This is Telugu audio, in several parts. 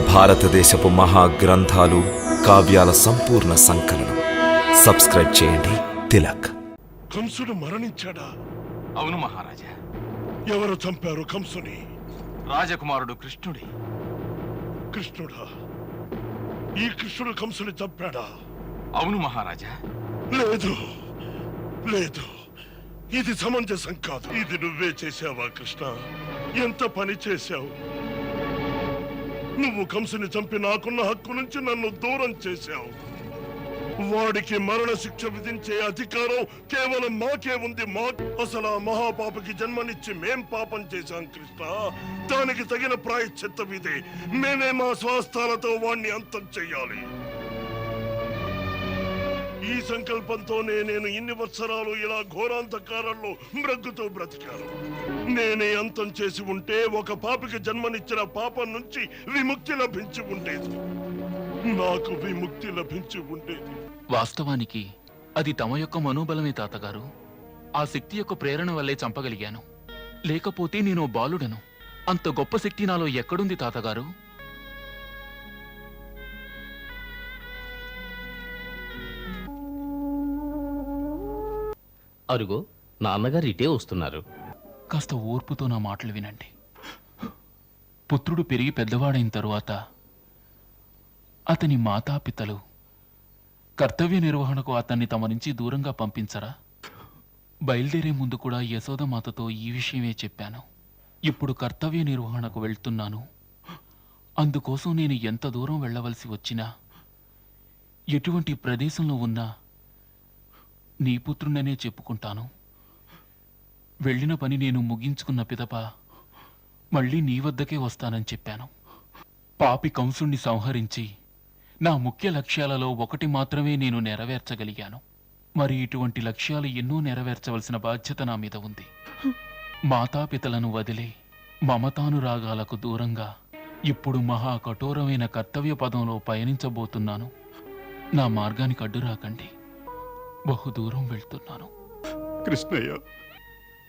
భారతదేశపు మహా గ్రంథాలు, కావ్యాల సంపూర్ణ సంకలనం. సబ్స్క్రైబ్ చేయండి. తిలక్. కంసుడు మరణించాడా? అవును మహారాజా. ఎవరు చంపారు కంసుని? రాజకుమారుడు కృష్ణుడి. కృష్ణుడా? ఈ కృష్ణుడు కంసుని చంపాడా? అవును మహారాజా. లేదు లేదు, ఇది సమంజసం కాదు. ఇది నువ్వే చేశావా కృష్ణ? ఎంత పని చేశావు? నువ్వు కంసుని చంపి నాకున్న హక్కు నుంచి నన్ను దూరం చేశావు. వాడికి మరణ శిక్ష విధించే అధికారం కేవలం మాకే ఉంది. అసలు ఆ మహాపాపకి జన్మనిచ్చి మేం పాపం చేశాం కృష్ణ. దానికి తగిన ప్రాయశ్చిత్తం ఇదే. మేమే మా స్వాస్థాలతో వాణ్ణి అంతం చెయ్యాలి. ఈ సంకల్పంతోనే నేను ఇన్ని వత్సరాలు ఇలా ఘోరాంధకారంలో మ్రగ్గుతూ బ్రతికాను. నేనే అంతం చేసి ఉంటే ఒక పాపికి జన్మనిచ్చిన పాపం నుంచి విముక్తి లభించి ఉండేది. నాకు విముక్తి లభించి ఉండేది. వాస్తవానికి అది తమ యొక్క మనోబలమే తాతగారు. ఆ శక్తి యొక్క ప్రేరణ వల్లే చంపగలిగాను. లేకపోతే నేను బాలుడను. అంత గొప్ప శక్తి నాలో ఎక్కడుంది తాతగారు? అరుగో నాన్నగారు ఇటే వస్తున్నారు. కాస్త ఓర్పుతో నా మాటలు వినండి. పుత్రుడు పెరిగి పెద్దవాడైన తరువాత అతని మాతాపితలు కర్తవ్య నిర్వహణకు అతన్ని తమ నుంచి దూరంగా పంపించరా? బయలుదేరే ముందు కూడా యశోదమాతతో ఈ విషయమే చెప్పాను. ఇప్పుడు కర్తవ్య నిర్వహణకు వెళ్తున్నాను. అందుకోసం నేను ఎంత దూరం వెళ్ళవలసి వచ్చినా, ఎటువంటి ప్రదేశంలో ఉన్నా నీ పుత్రుడనే చెప్పుకుంటాను. వెళ్ళిన పని నేను ముగించుకున్న పిదప మళ్ళీ నీ వద్దకే వస్తానని చెప్పాను. పాపి కంసుణ్ణి సంహరించి నా ముఖ్య లక్ష్యాలలో ఒకటి మాత్రమే నేను నెరవేర్చగలిగాను. మరి ఇటువంటి లక్ష్యాలు ఎన్నో నెరవేర్చవలసిన బాధ్యత నా మీద ఉంది. మాతాపితలను వదిలి మమతానురాగాలకు దూరంగా ఇప్పుడు మహా కఠోరమైన కర్తవ్య పదంలో పయనించబోతున్నాను. నా మార్గానికి అడ్డు రాకండి. బహుదూరం వెళ్తున్నాను. కృష్ణయ్య,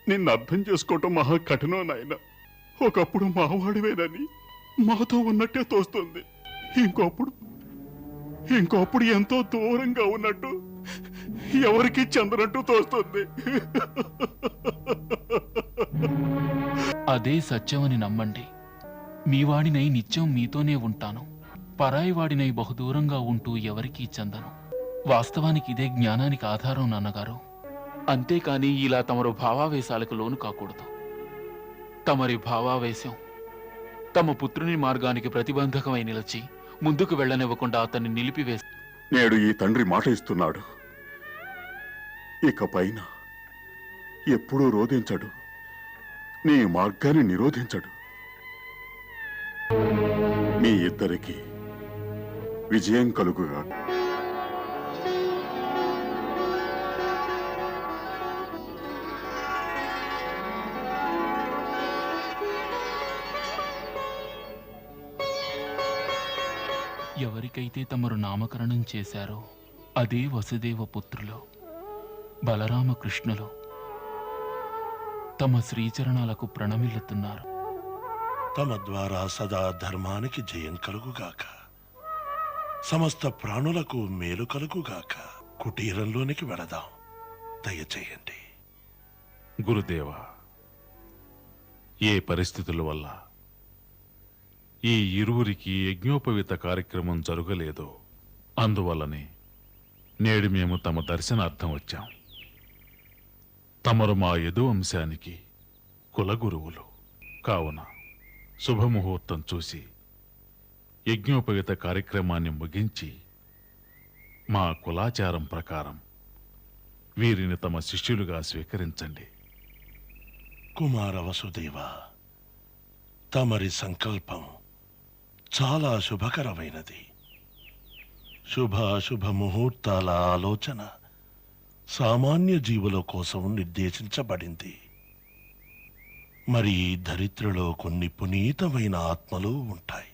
నిన్ను అర్థం చేసుకోవటం మహా కఠినం నాయన. ఒకప్పుడు మావాడివేనని మాతో ఉన్నట్టే తోస్తుంది. ఇంకోప్పుడు ఎంతో దూరంగా ఉన్నట్టు, ఎవరికి చెందనట్టు తోస్తుంది. అదే సత్యమని నమ్మండి. మీ వాడినై నిత్యం మీతోనే ఉంటాను. పరాయి వాడినై బహుదూరంగా ఉంటూ ఎవరికీ చెందను. వాస్తవానికి ఇదే జ్ఞానానికి ఆధారం నాన్నగారు. అంతేకాని ఇలా తమరు భావావేశాలకు లోను కాకూడదు. తమరి భావావేశం తమ పుత్రుని మార్గానికి ప్రతిబంధకమై నిలిచి ముందుకు వెళ్లనివ్వకుండా అతన్ని నిలిపివేసి నేడు ఈ తండ్రి మాట ఇస్తున్నాడు. ఇక పైన ఎప్పుడూ రోధించడు, నీ మార్గాన్ని నిరోధించడు. మీ ఇద్దరికి విజయం కలుగుగా. ఎవరికైతే తమరు నామకరణం చేశారో అదే వసుదేవ పుత్రులు బలరామకృష్ణులు తమ శ్రీచరణాలకు ప్రణమిల్లుతున్నారు. తమ ద్వారా సదా ధర్మానికి జయం కలుగుగాక, సమస్త ప్రాణులకు మేలు కలుగుగాక. కుటీరంలోనికి వెళదాం, దయచేయండి. గురుదేవా, ఏ పరిస్థితుల వల్ల ఈ ఇరువురికి యజ్ఞోపవీత కార్యక్రమం జరగలేదో అందువల్లనే నేడు మేము తమ దర్శనార్థం వచ్చాం. తమరు మా యదువంశానికి కులగురువులు కావున శుభముహూర్తం చూసి యజ్ఞోపవీత కార్యక్రమాన్ని ముగించి మా కులాచారం ప్రకారం వీరిని తమ శిష్యులుగా స్వీకరించండి. కుమార వసుదేవ, తమరి సంకల్పం చాలా శుభకరమైనది. శుభాశుభ ముహూర్తాల ఆలోచన సామాన్య జీవుల కోసం నిర్దేశించబడింది. మరి ధరిత్రిలో కొన్ని పునీతమైన ఆత్మలు ఉంటాయి.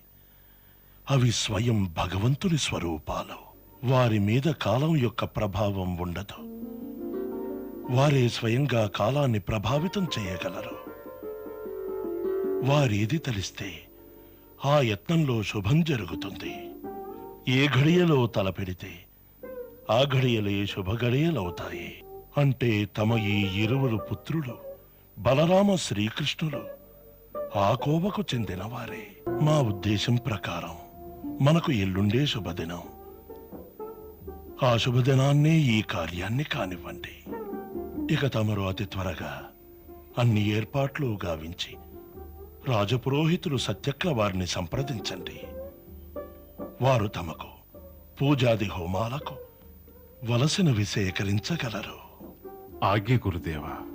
అవి స్వయం భగవంతుని స్వరూపాలు. వారి మీద కాలం యొక్క ప్రభావం ఉండదు. వారే స్వయంగా కాలాన్ని ప్రభావితం చేయగలరు. వారేది తలిస్తే ఆ యత్నంలో శుభం జరుగుతుంది. ఏ ఘడియలో తలపెడితే ఆ ఘడియలే శుభ ఘడియలవుతాయి. అంటే తమ ఈ ఇరువురు పుత్రులు బలరామ శ్రీకృష్ణులు ఆ కోవకు చెందినవారే. మా ఉద్దేశం ప్రకారం మనకు ఎల్లుండే శుభదినం. ఆ శుభదినాన్నే ఈ కార్యాన్ని కానివ్వండి. ఇక తమరు అతి త్వరగా అన్ని ఏర్పాట్లు గావించి రాజపురోహితులు సత్యక్ల వారిని సంప్రదించండి. వారు తమకు పూజాది హోమాలకు వలసినవి సేకరించగలరు. ఆజ్ఞ గురుదేవా.